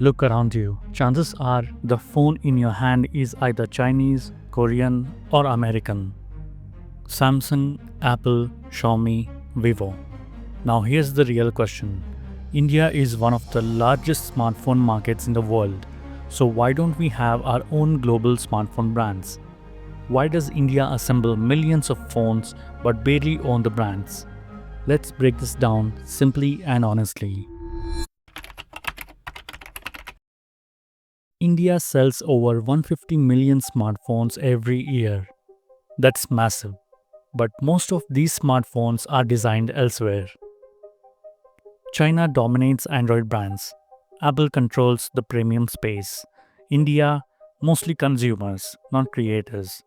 Look around you. Chances are the phone in your hand is either Chinese, Korean, or American. Samsung, Apple, Xiaomi, Vivo. Now here's the real question. India is one of the largest smartphone markets in the world. So why don't we have our own global smartphone brands? Why does India assemble millions of phones but barely own the brands? Let's break this down simply and honestly. India sells over 150 million smartphones every year. That's massive. But most of these smartphones are designed elsewhere. China dominates Android brands. Apple controls the premium space. India, mostly consumers, not creators.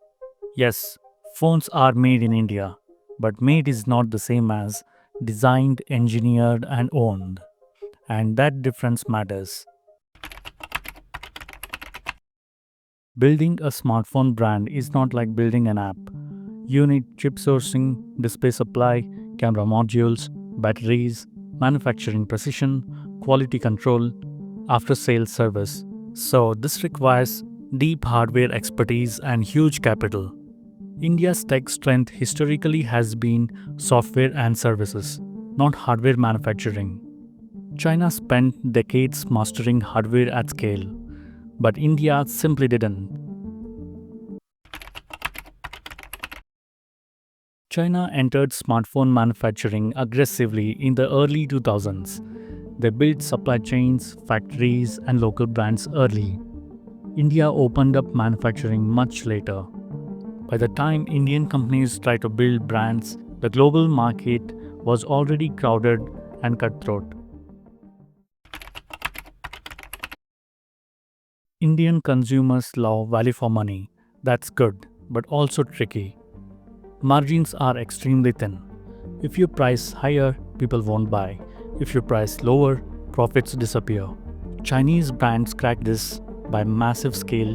Yes, phones are made in India, but made is not the same as designed, engineered, and owned. And that difference matters. Building a smartphone brand is not like building an app. You need chip sourcing, display supply, camera modules, batteries, manufacturing precision, quality control, after sales service. So, this requires deep hardware expertise and huge capital. India's tech strength historically has been software and services, not hardware manufacturing. China spent decades mastering hardware at scale, but India simply didn't. China entered smartphone manufacturing aggressively in the early 2000s. They built supply chains, factories, and local brands early. India opened up manufacturing much later. By the time Indian companies tried to build brands, the global market was already crowded and cutthroat. Indian consumers love value for money. That's good, but also tricky. Margins are extremely thin. If you price higher, people won't buy. If you price lower, profits disappear. Chinese brands crack this by massive scale,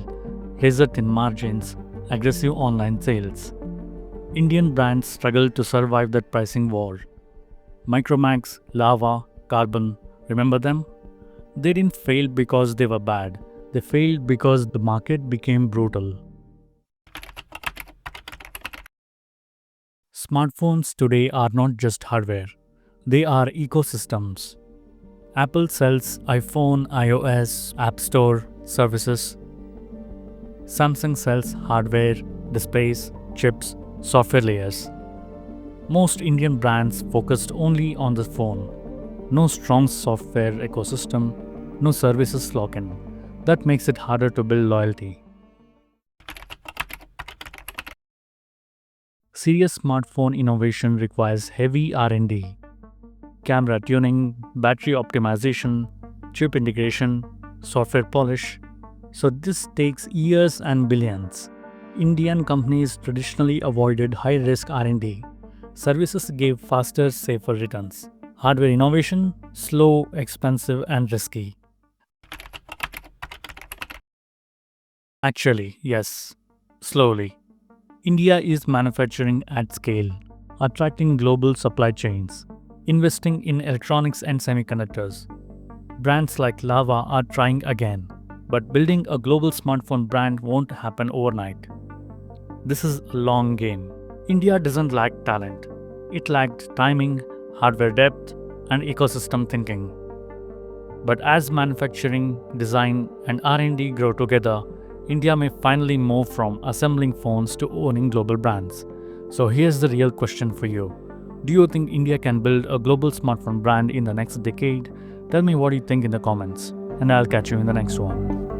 razor thin margins, aggressive online sales. Indian brands struggle to survive that pricing war. Micromax, Lava, Karbonn, remember them? They didn't fail because they were bad. They failed because the market became brutal. Smartphones today are not just hardware, they are ecosystems. Apple sells iPhone, iOS, App Store, services. Samsung sells hardware, displays, chips, software layers. Most Indian brands focused only on the phone. No strong software ecosystem, no services lock-in. That makes it harder to build loyalty. Serious smartphone innovation requires heavy R&D. Camera tuning, battery optimization, chip integration, software polish. So this takes years and billions. Indian companies traditionally avoided high-risk R&D. Services gave faster, safer returns. Hardware innovation, slow, expensive, and risky. Actually, yes, slowly. India is manufacturing at scale, attracting global supply chains, investing in electronics and semiconductors. Brands like Lava are trying again, but building a global smartphone brand won't happen overnight. This is a long game. India doesn't lack talent. It lacked timing, hardware depth, and ecosystem thinking. But as manufacturing, design, and R&D grow together, India may finally move from assembling phones to owning global brands. So here's the real question for you. Do you think India can build a global smartphone brand in the next decade? Tell me what you think in the comments, and I'll catch you in the next one.